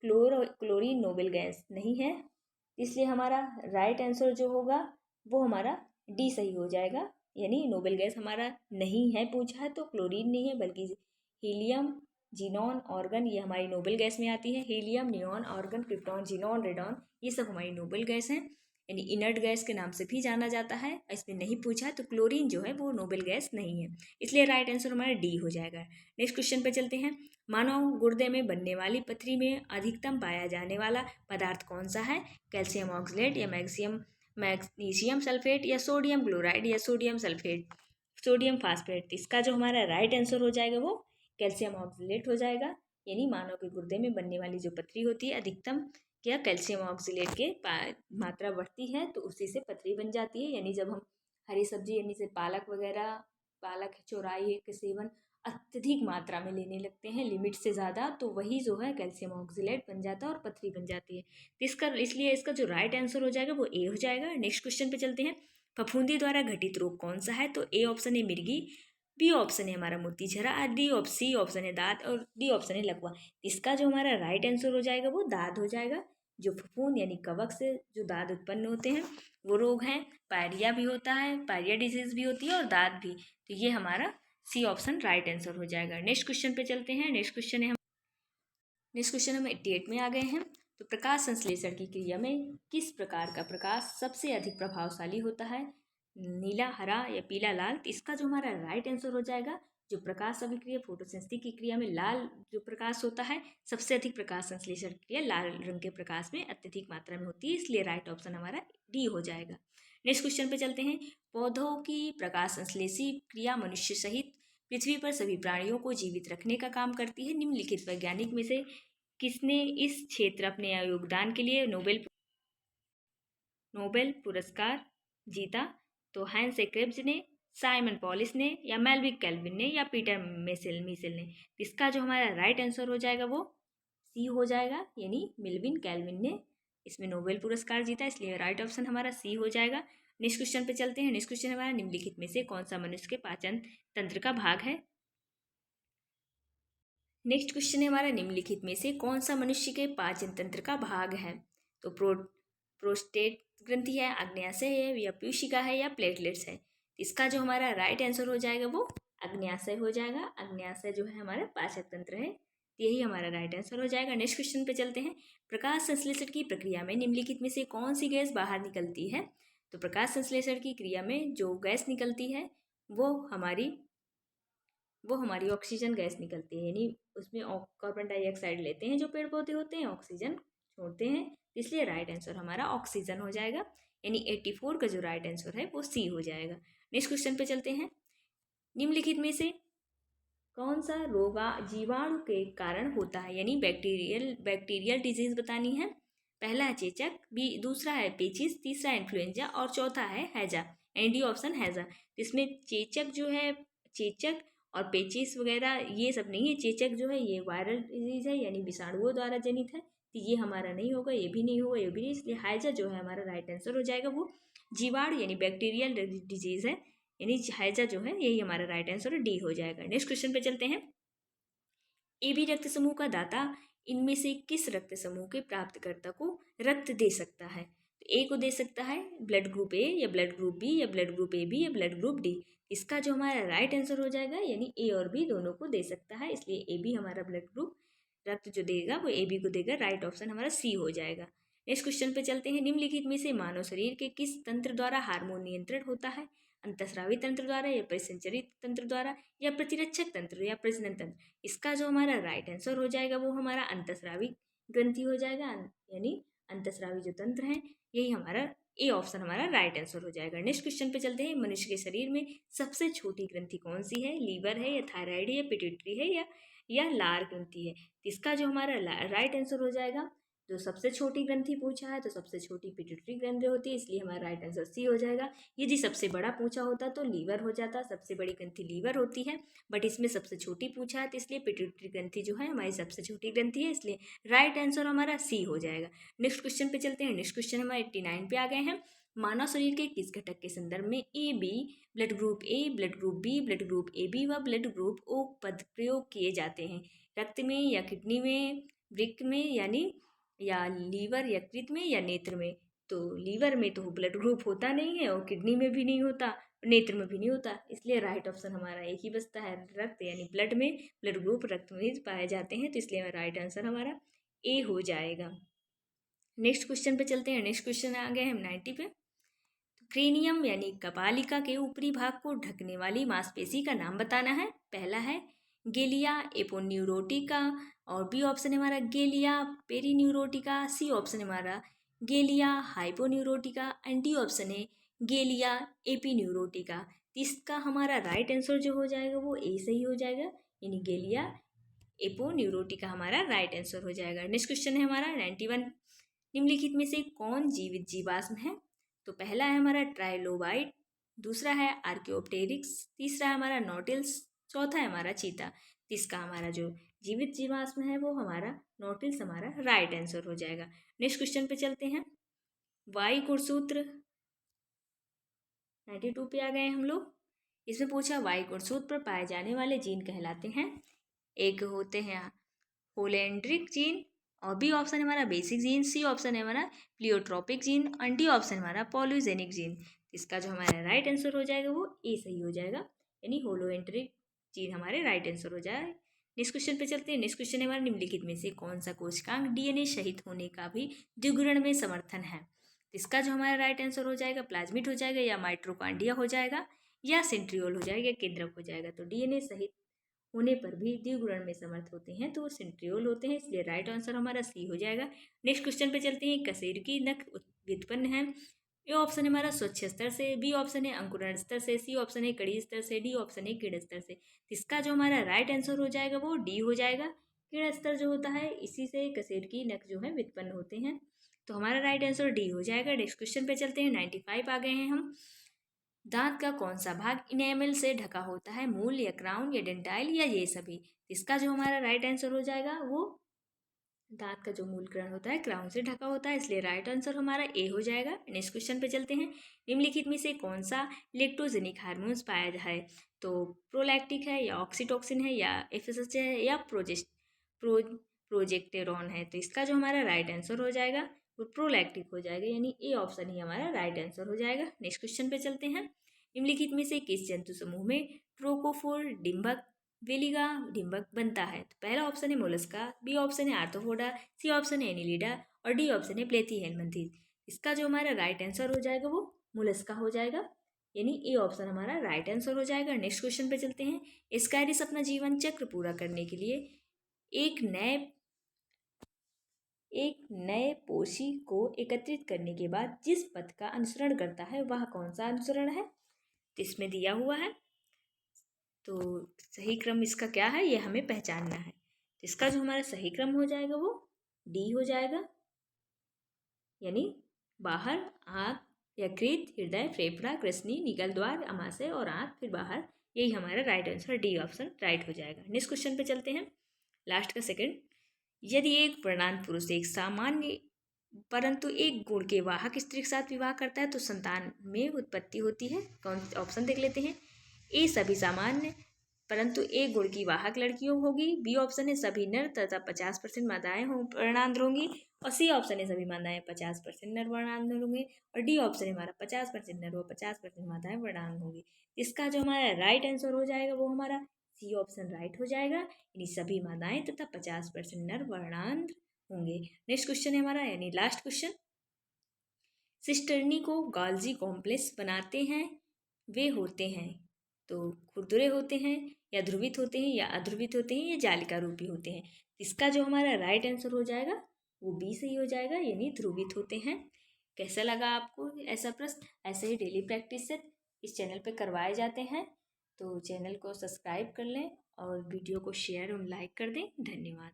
क्लोरीन नोबेल गैस नहीं है, इसलिए हमारा राइट आंसर जो होगा वो हमारा डी सही हो जाएगा, यानी नोबेल गैस हमारा नहीं है पूछा है, तो क्लोरीन नहीं है, बल्कि हीलियम, जीनॉन, ऑर्गन, ये हमारी नोबेल गैस में आती है। Helium, neon, organ, krypton, xenon, radon, ये सब हमारी नोबेल गैस हैं, यानी इनर्ट गैस के नाम से भी जाना जाता है। इसमें नहीं पूछा है, तो क्लोरीन जो है वो नोबेल गैस नहीं है, इसलिए राइट आंसर हमारा डी हो जाएगा। नेक्स्ट क्वेश्चन पे चलते हैं। मानव गुर्दे में बनने वाली पथरी में अधिकतम पाया जाने वाला पदार्थ कौन सा है, कैल्शियम ऑक्सलेट या मैग्नीशियम सल्फेट या सोडियम क्लोराइड या सोडियम सल्फेट, सोडियम फास्फेट। इसका जो हमारा राइट आंसर हो जाएगा वो कैल्शियम ऑक्सलेट हो जाएगा, यानी मानव के गुर्दे में बनने वाली जो पथरी होती है अधिकतम क्या कैल्शियम ऑक्सलेट के मात्रा बढ़ती है तो उसी से पथरी बन जाती है, यानी जब हम हरी सब्जी यानी से पालक वगैरह, पालक चौराई के सेवन अत्यधिक मात्रा में लेने लगते हैं, लिमिट से ज़्यादा, तो वही जो है कैल्शियम ऑक्जेलेट बन जाता है और पथरी बन जाती है। तो इसलिए इसका जो राइट आंसर हो जाएगा वो ए हो जाएगा। नेक्स्ट क्वेश्चन पे चलते हैं। फफूंदी द्वारा घटित रोग कौन सा है? तो ए ऑप्शन है मिर्गी, बी ऑप्शन है हमारा मोतीझरा, सी ऑप्शन है दाद और डी ऑप्शन है लकवा। इसका जो हमारा राइट आंसर हो जाएगा वो दाद हो जाएगा। जो फफूंद यानी कवक से जो दाद उत्पन्न होते हैं वो रोग हैं। पायरिया भी होता है, पायरिया डिजीज भी होती है और दाद भी। तो ये हमारा सी ऑप्शन राइट आंसर हो जाएगा। नेक्स्ट क्वेश्चन पे चलते हैं। नेक्स्ट क्वेश्चन हम 88 में आ गए हैं। तो प्रकाश संश्लेषण की क्रिया में किस प्रकार का प्रकाश सबसे अधिक प्रभावशाली होता है? नीला, हरा या पीला, लाल? तो इसका जो हमारा राइट आंसर हो जाएगा, जो प्रकाश अभिक्रिया फोटोसिंथेसिस की क्रिया में लाल जो प्रकाश होता है, सबसे अधिक प्रकाश संश्लेषण क्रिया लाल रंग के प्रकाश में अत्यधिक मात्रा में होती है, इसलिए राइट ऑप्शन हमारा डी हो जाएगा। नेक्स्ट क्वेश्चन पे चलते हैं। पौधों की प्रकाश संश्लेषी क्रिया मनुष्य सहित पृथ्वी पर सभी प्राणियों को जीवित रखने का काम करती है। निम्नलिखित वैज्ञानिक में से किसने इस क्षेत्र अपने योगदान के लिए नोबेल पुरस्कार जीता? तो हैंस क्रेब्स ने, साइमन पॉलिस ने या मेल्विक कैल्विन ने या पीटर मीसेल ने? इसका जो हमारा राइट आंसर हो जाएगा वो सी हो जाएगा, यानी मेल्विन कैल्विन ने इसमें नोबेल पुरस्कार जीता, इसलिए राइट ऑप्शन हमारा सी हो जाएगा। नेक्स्ट क्वेश्चन पे चलते हैं। नेक्स्ट क्वेश्चन हमारा निम्नलिखित में से कौन सा मनुष्य के पाचन तंत्र का भाग है? नेक्स्ट क्वेश्चन है हमारा निम्नलिखित में से कौन सा मनुष्य के पाचन तंत्र का भाग है? तो प्रोस्टेट ग्रंथि है, आग्नेयाशय है या पीयूषिका है या प्लेटलेट्स है? इसका जो हमारा राइट आंसर हो जाएगा वो आग्नेयाशय हो जाएगा। आग्नेयाशय जो है हमारा पाचक तंत्र है, यही हमारा राइट आंसर हो जाएगा। नेक्स्ट क्वेश्चन पे चलते हैं। प्रकाश संश्लेषण की प्रक्रिया में निम्नलिखित में से कौन सी गैस बाहर निकलती है? तो प्रकाश संश्लेषण की क्रिया में जो गैस निकलती है वो हमारी ऑक्सीजन गैस निकलती है, यानी उसमें कार्बन डाइऑक्साइड लेते हैं जो पेड़ पौधे होते हैं, ऑक्सीजन छोड़ते हैं, इसलिए राइट आंसर हमारा ऑक्सीजन हो जाएगा, यानी 84 का जो राइट आंसर है वो सी हो जाएगा। नेक्स्ट क्वेश्चन पे चलते हैं। निम्नलिखित में से कौन सा रोग जीवाणु के कारण होता है, यानी बैक्टीरियल डिजीज बतानी है। पहला है चेचक, दूसरा है पेचिस, तीसरा इन्फ्लुएंजा और चौथा है हैजा, डी ऑप्शन हैजा। इसमें चेचक और पेचिस वगैरह ये सब नहीं है। चेचक जो है ये वायरल डिजीज है, यानी विषाणुओं द्वारा जनित है, तो ये हमारा नहीं होगा, ये भी नहीं होगा, ये भी नहीं, इसलिए हैजा जो है हमारा राइट आंसर हो जाएगा, वो जीवाणु यानी बैक्टीरियल डिजीज है, यानी हैजा जो है यही हमारा राइट आंसर डी हो जाएगा। नेक्स्ट क्वेश्चन पे चलते हैं। ए बी रक्त समूह का दाता इनमें से किस रक्त समूह के प्राप्तकर्ता को रक्त दे सकता है? तो ए को दे सकता है ब्लड ग्रुप ए या ब्लड ग्रुप बी या ब्लड ग्रुप ए बी या ब्लड ग्रुप डी। इसका जो हमारा राइट आंसर हो जाएगा, यानी ए और बी दोनों को दे सकता है, इसलिए ए बी हमारा ब्लड ग्रुप रक्त जो देगा वो ए बी को देगा, राइट ऑप्शन हमारा सी हो जाएगा। नेक्स्ट क्वेश्चन पे चलते हैं। निम्नलिखित में से मानव शरीर के किस तंत्र द्वारा हार्मोन नियंत्रण होता है? अंतःस्रावी तंत्र द्वारा या परिसंचरित तंत्र द्वारा या प्रतिरक्षक तंत्र या प्रजनन तंत्र? इसका जो हमारा राइट आंसर हो जाएगा वो हमारा अंतःस्रावी ग्रंथि हो जाएगा, यानी अंतःस्रावी जो तंत्र है यही हमारा ए ऑप्शन हमारा राइट आंसर हो जाएगा। नेक्स्ट क्वेश्चन पे चलते हैं। मनुष्य के शरीर में सबसे छोटी ग्रंथि कौन सी है? लीवर है या थायराइड है या पिट्यूटरी है या लार ग्रंथि है? इसका जो हमारा राइट आंसर हो जाएगा, जो सबसे छोटी ग्रंथि पूछा है तो सबसे छोटी पिट्यूटरी ग्रंथि होती है, इसलिए हमारा राइट आंसर सी हो जाएगा। यदि सबसे बड़ा पूछा होता तो लीवर हो जाता, सबसे बड़ी ग्रंथि लीवर होती है, बट इसमें सबसे छोटी पूछा है तो इसलिए पिट्यूटरी ग्रंथि जो है हमारी सबसे छोटी ग्रंथि है, इसलिए राइट आंसर हमारा सी हो जाएगा। नेक्स्ट क्वेश्चन पे चलते हैं। नेक्स्ट क्वेश्चन हमारे 89 पे आ गए हैं। मानव शरीर के किस घटक के संदर्भ में A B, blood group A, blood group B, blood group A B व ब्लड ग्रुप ओ पद प्रयोग किए जाते हैं? रक्त में या किडनी में, वृक्क में यानी या लीवर यकृत में या नेत्र में? तो लीवर में तो ब्लड ग्रुप होता नहीं है और किडनी में भी नहीं होता, नेत्र में भी नहीं होता, इसलिए राइट ऑप्शन हमारा एक ही बचता है, रक्त यानी ब्लड में, ब्लड ग्रुप रक्त में पाए जाते हैं, तो इसलिए राइट आंसर हमारा ए हो जाएगा। नेक्स्ट क्वेश्चन पे चलते हैं। नेक्स्ट क्वेश्चन आ गए हम 90 पे। क्रेनियम यानी कपालिका के ऊपरी भाग को ढकने वाली मांसपेशी का नाम बताना है। पहला है गेलिया एपोन्यूरोटिका और बी ऑप्शन है हमारा गेलिया पेरीन्यूरोटिका, सी ऑप्शन है हमारा गेलिया हाइपोन्यूरोटिका एंड डी ऑप्शन है गेलिया एपीन्यूरोटिका। इसका हमारा राइट आंसर जो हो जाएगा वो ए सही हो जाएगा, यानी गेलिया एपोन्यूरोटिका हमारा राइट आंसर हो जाएगा। नेक्स्ट क्वेश्चन है हमारा 91। निम्नलिखित में से कौन जीवित जीवाश्म है? तो पहला है हमारा ट्राइलोबाइट, दूसरा है आर्कियोप्टेरिक्स, तीसरा है हमारा नोटिल्स, चौथा है हमारा चीता। इसका हमारा जो जीवित जीवाश्म है वो हमारा नोटिल्स हमारा राइट आंसर हो जाएगा। नेक्स्ट क्वेश्चन पे चलते हैं। वायु गुणसूत्र 92 पे आ गए हम लोग। इसमें पूछा वायु गुणसूत्र पर पाए जाने वाले जीन कहलाते हैं। एक होते हैं होलेंड्रिक जीन, और बी ऑप्शन है हमारा बेसिक जीन, सी ऑप्शन है हमारा प्लियोट्रोपिक जीन, और डी ऑप्शन हमारा पॉलीजेनिक जीन। इसका जो हमारा राइट आंसर हो जाएगा वो ए सही हो जाएगा, यानी होलोएंड्रिक जीन हमारे राइट आंसर हो जाए। नेक्स्ट क्वेश्चन पे चलते हैं। नेक्स्ट क्वेश्चन है हमारा निम्नलिखित में से कौन सा कोशिकांग डीएनए शहीद होने का भी द्विगुणन में समर्थन है। इसका जो हमारा राइट आंसर हो जाएगा प्लाज्मिड हो जाएगा, या माइट्रोकांडिया हो जाएगा, या सेंट्रियोल हो जाएगा, या केंद्रक हो जाएगा। तो डीएनए शहीद होने पर भी द्विगुणन में समर्थ होते हैं तो वो सेंट्रियोल होते हैं, इसलिए राइट आंसर हमारा सी हो जाएगा। नेक्स्ट क्वेश्चन पे चलते हैं। कशेरुकी नख व्युत्पन्न है। ए ऑप्शन है हमारा स्वच्छ स्तर से, बी ऑप्शन है अंकुरण स्तर से, सी ऑप्शन है कड़ी स्तर से, डी ऑप्शन है किरण स्तर से। इसका जो हमारा राइट आंसर हो जाएगा वो डी हो जाएगा। किरण स्तर जो होता है इसी से कशेरुकी नख जो है व्युत्पन्न होते हैं, तो हमारा राइट आंसर डी हो जाएगा। नेक्स्ट क्वेश्चन पे चलते हैं। 95 आ गए हैं हम। दांत का कौन सा भाग इनेमल से ढका होता है, मूल या क्राउन या डेंटाइल या ये सभी। इसका जो हमारा राइट आंसर हो जाएगा वो दांत का जो मूल कण होता है क्राउन से ढका होता है, इसलिए राइट आंसर हमारा ए हो जाएगा। नेक्स्ट क्वेश्चन पे चलते हैं। निम्नलिखित में से कौन सा लेक्टोजेनिक हार्मोन्स पाया है, तो प्रोलैक्टिक है, या ऑक्सीटोसिन है, या एफएसएच है, या प्रोजेस्टेरॉन है। तो इसका जो हमारा राइट आंसर हो जाएगा वो प्रोलैक्टिक हो जाएगा, यानी ए ऑप्शन ही हमारा राइट आंसर हो जाएगा। नेक्स्ट क्वेश्चन पे चलते हैं। निम्नलिखित में से किस जंतु समूह में ट्रोकोफोर डिम्बक वेलिगा डिम्बक बनता है। तो पहला ऑप्शन है मोलस्का, बी ऑप्शन है आर्थ्रोपोडा, सी ऑप्शन है एनिलिडा, और डी ऑप्शन है प्लेथीहेल्मिन्थस। इसका जो हमारा राइट आंसर हो जाएगा वो मोलस्का हो जाएगा, यानी ए ऑप्शन हमारा राइट आंसर हो जाएगा। नेक्स्ट क्वेश्चन पे चलते हैं। एस्कैरिस अपना जीवन चक्र पूरा करने के लिए एक नए पोषी को एकत्रित करने के बाद जिस पथ का अनुसरण करता है वह कौन सा अनुसरण है, इसमें दिया हुआ है। तो सही क्रम इसका क्या है ये हमें पहचानना है। इसका जो हमारा सही क्रम हो जाएगा वो डी हो जाएगा, यानी बाहर आँख, यकृत, हृदय, फेफड़ा, कृष्णि, निगल द्वार, अमाशय और आँख, फिर बाहर। यही हमारा right answer D option right हो जाएगा। नेक्स्ट क्वेश्चन पे चलते हैं, लास्ट का सेकंड। यदि एक वर्णांत पुरुष एक सामान्य परंतु एक गुण के वाहक स्त्री के साथ विवाह करता है तो संतान में उत्पत्ति होती है। कौन ऑप्शन देख लेते हैं। ए सभी सामान्य परंतु एक गुण की वाहक लड़कियों होगी, बी ऑप्शन है सभी नर तथा 50% मादाएं वर्णांध होंगी, और सी ऑप्शन है सभी मादाएं 50% नर वर्णांध होंगे, और डी ऑप्शन है हमारा 50% नर व 50% मादाएं वर्णांध होंगी। इसका जो हमारा राइट आंसर हो जाएगा वो हमारा सी ऑप्शन राइट हो जाएगा, यानी सभी मादाएं तथा 50% नर वर्णांध होंगे। नेक्स्ट क्वेश्चन है हमारा, यानी लास्ट क्वेश्चन। सिस्टर्नी को गाल्जी कॉम्प्लेक्स बनाते हैं वे होते हैं, तो खुरदुरे होते हैं, या ध्रुवित होते हैं, या अध्रुवित होते हैं, या जालिका रूपी होते हैं। इसका जो हमारा राइट आंसर हो जाएगा वो बी सही हो जाएगा, यानी ध्रुवित होते हैं। कैसा लगा आपको ऐसा प्रश्न? ऐसे ही डेली प्रैक्टिस से इस चैनल पे करवाए जाते हैं, तो चैनल को सब्सक्राइब कर लें और वीडियो को शेयर और लाइक कर दें। धन्यवाद।